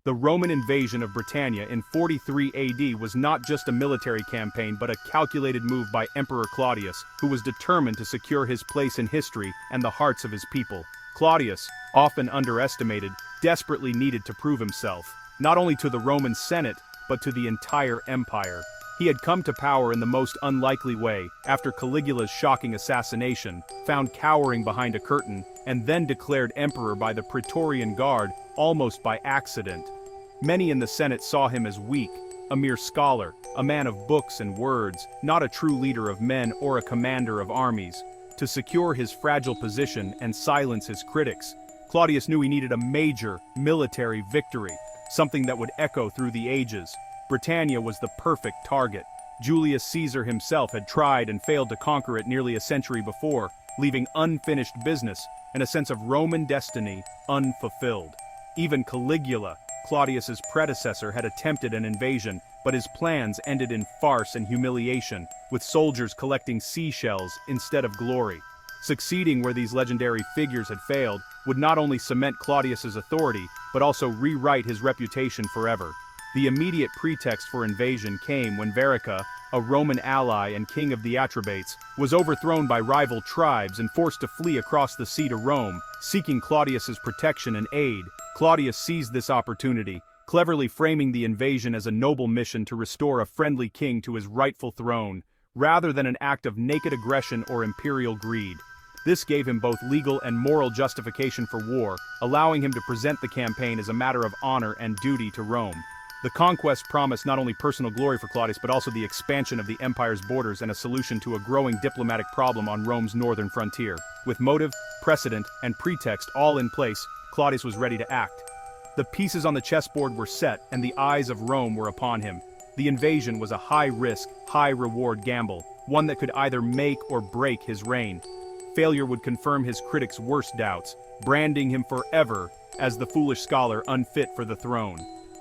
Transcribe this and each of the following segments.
The Roman invasion of Britannia in 43 AD was not just a military campaign but a calculated move by Emperor Claudius, who was determined to secure his place in history and the hearts of his people. Claudius, often underestimated, desperately needed to prove himself, not only to the Roman Senate, but to the entire empire. He had come to power in the most unlikely way, after Caligula's shocking assassination, found cowering behind a curtain, and then declared emperor by the Praetorian Guard, almost by accident. Many in the Senate saw him as weak, a mere scholar, a man of books and words, not a true leader of men or a commander of armies. To secure his fragile position and silence his critics, Claudius knew he needed a major military victory, something that would echo through the ages. Britannia was the perfect target. Julius Caesar himself had tried and failed to conquer it nearly a century before, leaving unfinished business and a sense of Roman destiny unfulfilled. Even Caligula, Claudius's predecessor, had attempted an invasion, but his plans ended in farce and humiliation, with soldiers collecting seashells instead of glory. Succeeding where these legendary figures had failed would not only cement Claudius's authority, but also rewrite his reputation forever. The immediate pretext for invasion came when Verica, a Roman ally and king of the Atrebates, was overthrown by rival tribes and forced to flee across the sea to Rome, seeking Claudius's protection and aid. Claudius seized this opportunity, cleverly framing the invasion as a noble mission to restore a friendly king to his rightful throne, rather than an act of naked aggression or imperial greed. This gave him both legal and moral justification for war, allowing him to present the campaign as a matter of honor and duty to Rome. The conquest promised not only personal glory for Claudius but also the expansion of the empire's borders and a solution to a growing diplomatic problem on Rome's northern frontier. With motive, precedent, and pretext all in place, Claudius was ready to act. The pieces on the chessboard were set, and the eyes of Rome were upon him. The invasion was a high-risk, high-reward gamble, one that could either make or break his reign. Failure would confirm his critics' worst doubts, branding him forever as the foolish scholar unfit for the throne.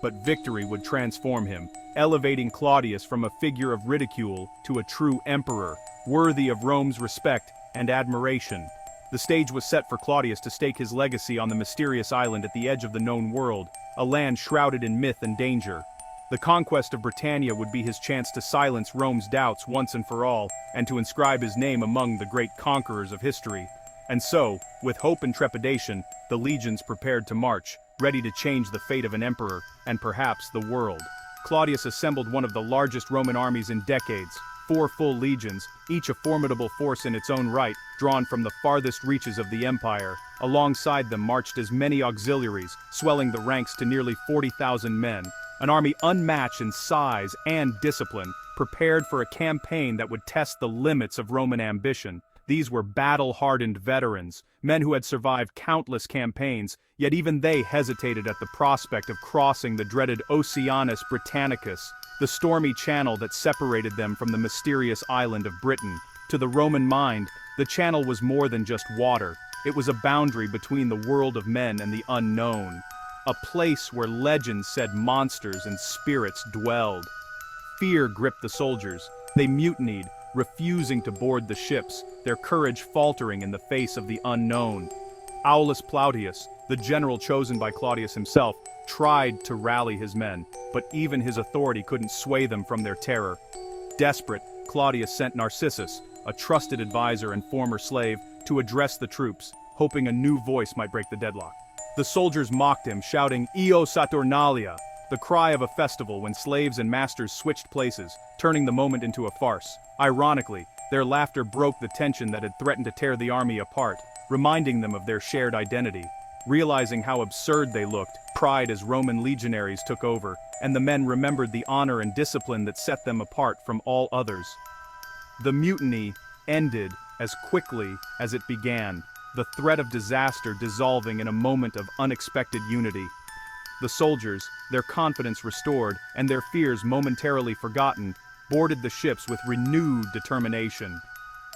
But victory would transform him, elevating Claudius from a figure of ridicule to a true emperor, worthy of Rome's respect and admiration. The stage was set for Claudius to stake his legacy on the mysterious island at the edge of the known world, a land shrouded in myth and danger. The conquest of Britannia would be his chance to silence Rome's doubts once and for all, and to inscribe his name among the great conquerors of history. And so, with hope and trepidation, the legions prepared to march, ready to change the fate of an emperor, and perhaps the world. Claudius assembled one of the largest Roman armies in decades, 4 full legions, each a formidable force in its own right, drawn from the farthest reaches of the empire. Alongside them marched as many auxiliaries, swelling the ranks to nearly 40,000 men, an army unmatched in size and discipline, prepared for a campaign that would test the limits of Roman ambition. These were battle-hardened veterans, men who had survived countless campaigns, yet even they hesitated at the prospect of crossing the dreaded Oceanus Britannicus, the stormy channel that separated them from the mysterious island of Britain. To the Roman mind, the channel was more than just water. It was a boundary between the world of men and the unknown, a place where legends said monsters and spirits dwelled. Fear gripped the soldiers. They mutinied, refusing to board the ships, their courage faltering in the face of the unknown. Aulus Plautius, the general chosen by Claudius himself, tried to rally his men, but even his authority couldn't sway them from their terror. Desperate, Claudius sent Narcissus, a trusted advisor and former slave, to address the troops, hoping a new voice might break the deadlock. The soldiers mocked him, shouting, "Io Saturnalia," the cry of a festival when slaves and masters switched places, turning the moment into a farce. Ironically, their laughter broke the tension that had threatened to tear the army apart, reminding them of their shared identity. Realizing how absurd they looked, pride as Roman legionaries took over, and the men remembered the honor and discipline that set them apart from all others. The mutiny ended as quickly as it began, the threat of disaster dissolving in a moment of unexpected unity. The soldiers, their confidence restored and their fears momentarily forgotten, boarded the ships with renewed determination.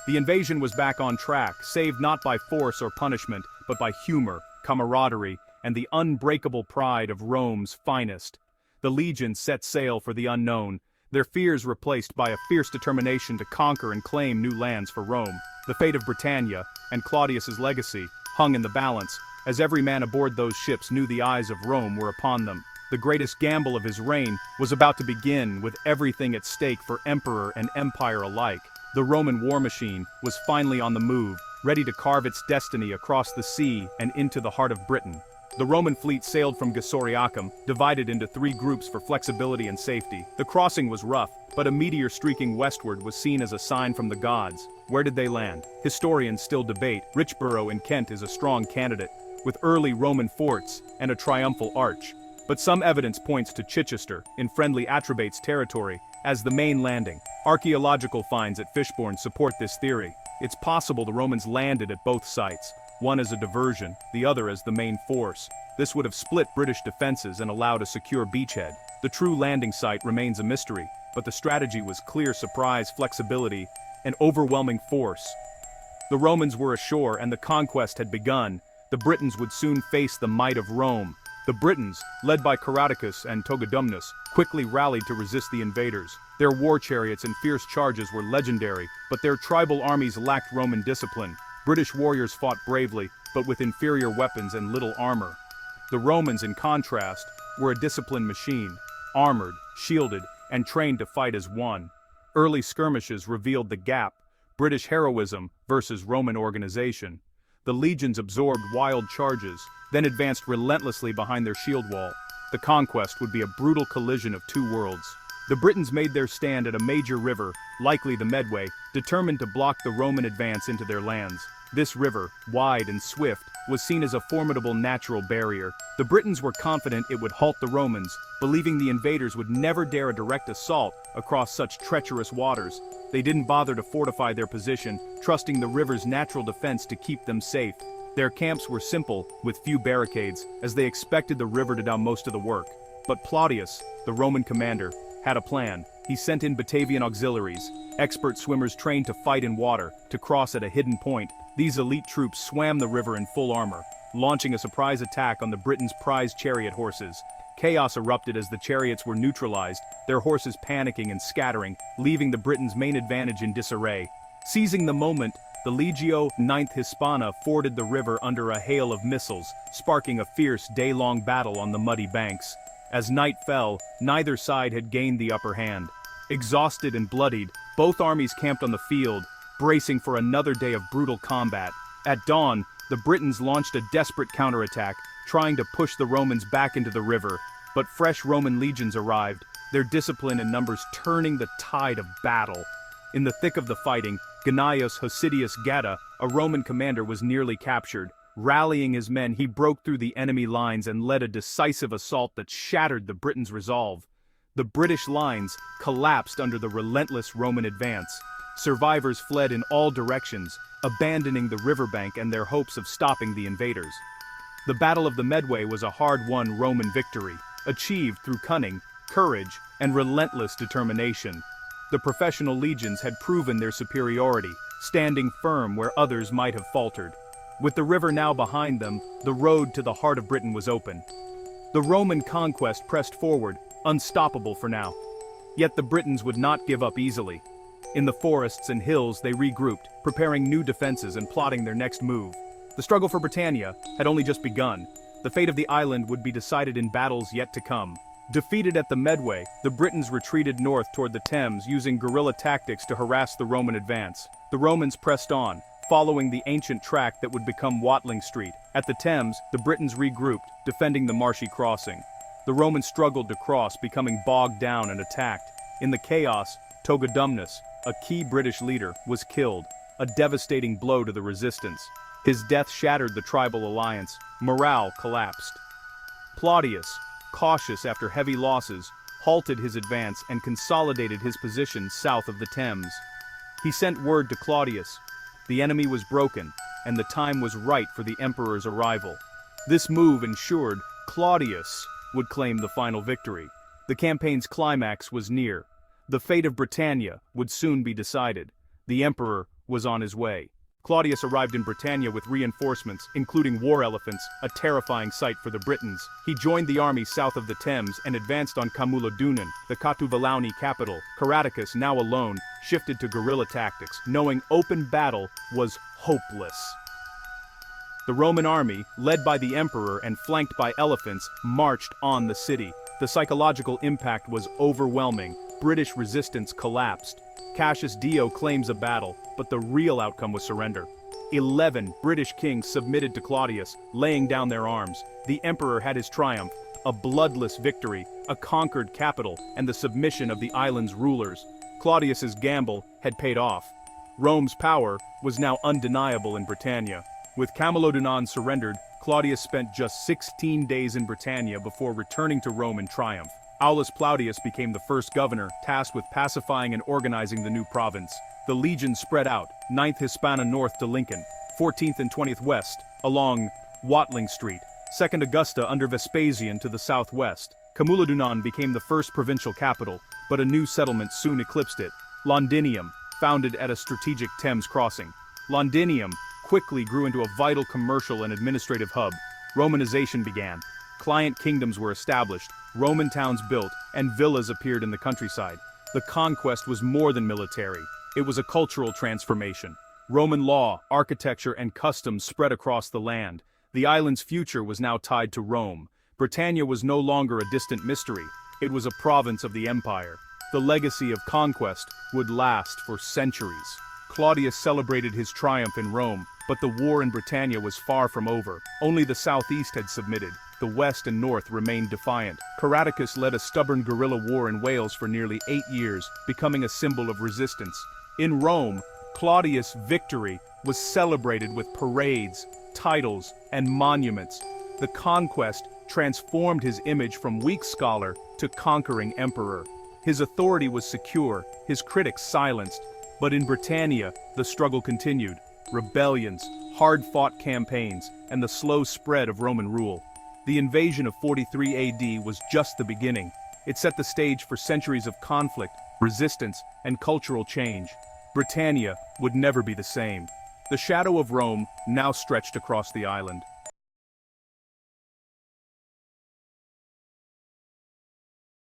The invasion was back on track, saved not by force or punishment, but by humor, camaraderie, and the unbreakable pride of Rome's finest. The legions set sail for the unknown, their fears replaced by a fierce determination to conquer and claim new lands for Rome. The fate of Britannia, and Claudius's legacy, hung in the balance, as every man aboard those ships knew the eyes of Rome were upon them. the greatest gamble of his reign, was about to begin with everything at stake for emperor and empire alike. The Roman war machine was finally on the move, ready to carve its destiny across the sea and into the heart of Britain. The Roman fleet sailed from Gesoriacum, divided into 3 groups for flexibility and safety. The crossing was rough, but a meteor streaking westward was seen as a sign from the gods. Where did they land? Historians still debate. Richborough in Kent is a strong candidate, with early Roman forts and a triumphal arch. But some evidence points to Chichester, in friendly Atrebates territory, as the main landing. Archaeological finds at Fishbourne support this theory. It's possible the Romans landed at both sites, one as a diversion, the other as the main force. This would have split British defenses and allowed a secure beachhead. The true landing site remains a mystery, but the strategy was clear: surprise, flexibility, and overwhelming force. The Romans were ashore and the conquest had begun. The Britons would soon face the might of Rome. The Britons, led by Caradocus and Togodumnus, quickly rallied to resist the invaders. Their war chariots and fierce charges were legendary, but their tribal armies lacked Roman discipline. British warriors fought bravely, but with inferior weapons and little armor. The Romans, in contrast, were a disciplined machine, armored, shielded, and trained to fight as one. Early skirmishes revealed the gap: British heroism versus Roman organization. The legions absorbed wild charges, then advanced relentlessly behind their shield wall. The conquest would be a brutal collision of 2 worlds. The Britons made their stand at a major river, likely the Medway, determined to block the Roman advance into their lands. This river, wide and swift, was seen as a formidable natural barrier. The Britons were confident it would halt the Romans, believing the invaders would never dare a direct assault across such treacherous waters. They didn't bother to fortify their position, trusting the river's natural defense to keep them safe. Their camps were simple, with few barricades, as they expected the river to do most of the work. But Claudius, the Roman commander, had a plan. He sent in Batavian auxiliaries, expert swimmers trained to fight in water, to cross at a hidden point. These elite troops swam the river in full armor, launching a surprise attack on the Britons' prized chariot horses. Chaos erupted as the chariots were neutralized, their horses panicking and scattering, leaving the Britons' main advantage in disarray. Seizing the moment, the Legio IX Hispana forded the river under a hail of missiles, sparking a fierce day-long battle on the muddy banks. As night fell, neither side had gained the upper hand. Exhausted and bloodied, both armies camped on the field, bracing for another day of brutal combat. At dawn, the Britons launched a desperate counterattack, trying to push the Romans back into the river. But fresh Roman legions arrived, their discipline and numbers turning the tide of battle. In the thick of the fighting, Gnaeus Hosidius Geta, a Roman commander, was nearly captured. Rallying his men, he broke through the enemy lines and led a decisive assault that shattered the Britons' resolve. The British lines collapsed under the relentless Roman advance. Survivors fled in all directions, abandoning the riverbank and their hopes of stopping the invaders. The Battle of the Medway was a hard-won Roman victory, achieved through cunning, courage, and relentless determination. The professional legions had proven their superiority, standing firm where others might have faltered. With the river now behind them, the road to the heart of Britain was open. The Roman conquest pressed forward, unstoppable for now. Yet the Britons would not give up easily. In the forests and hills they regrouped, preparing new defenses and plotting their next move. The struggle for Britannia had only just begun. The fate of the island would be decided in battles yet to come. Defeated at the Medway, the Britons retreated north toward the Thames, using guerrilla tactics to harass the Roman advance. The Romans pressed on, following the ancient track that would become Watling Street. At the Thames, the Britons regrouped, defending the marshy crossing. The Romans struggled to cross, becoming bogged down and attacked. In the chaos, Togodumnus, a key British leader, was killed, a devastating blow to the resistance. His death shattered the tribal alliance. Morale collapsed. Claudius, cautious after heavy losses, halted his advance and consolidated his position south of the Thames. He sent word to Claudius. The enemy was broken, and the time was right for the emperor's arrival. This move ensured Claudius would claim the final victory. The campaign's climax was near. The fate of Britannia would soon be decided. The emperor was on his way. Claudius arrived in Britannia with reinforcements, including war elephants, a terrifying sight for the Britons. He joined the army south of the Thames and advanced on Camulodunan, the Catuvellauni capital. Caradocus, now alone, shifted to guerrilla tactics, knowing open battle was hopeless. The Roman army, led by the emperor and flanked by elephants, marched on the city. The psychological impact was overwhelming. British resistance collapsed. Cassius Dio claims a battle, but the real outcome was surrender. 11 British kings submitted to Claudius, laying down their arms. The emperor had his triumph, a bloodless victory, a conquered capital, and the submission of the island's rulers. Claudius's gamble had paid off. Rome's power was now undeniable in Britannia. With Camalodunum surrendered, Claudius spent just 16 days in Britannia before returning to Rome in triumph. Aulus Plautius became the first governor, tasked with pacifying and organizing the new province. The legions spread out, 9th Hispana north to Lincoln, 14th and 20th west, along Watling Street, 2nd Augusta under Vespasian to the southwest. Camulodunum became the first provincial capital, but a new settlement soon eclipsed it, Londinium, founded at a strategic Thames crossing. Londinium quickly grew into a vital commercial and administrative hub. Romanization began. Client kingdoms were established, Roman towns built, and villas appeared in the countryside. The conquest was more than military. It was a cultural transformation. Roman law, architecture, and customs spread across the land. The island's future was now tied to Rome. Britannia was no longer a distant mystery. It was a province of the empire. The legacy of conquest would last for centuries. Claudius celebrated his triumph in Rome, but the war in Britannia was far from over. Only the southeast had submitted. The west and north remained defiant. Caradocus led a stubborn guerrilla war in Wales for nearly 8 years, becoming a symbol of resistance. In Rome, Claudius' victory was celebrated with parades, titles, and monuments. The conquest transformed his image from weak scholar to conquering emperor. His authority was secure, his critics silenced. But in Britannia, the struggle continued. Rebellions, hard-fought campaigns, and the slow spread of Roman rule. The invasion of 43 AD was just the beginning. It set the stage for centuries of conflict, resistance, and cultural change. Britannia would never be the same. The shadow of Rome now stretched across the island.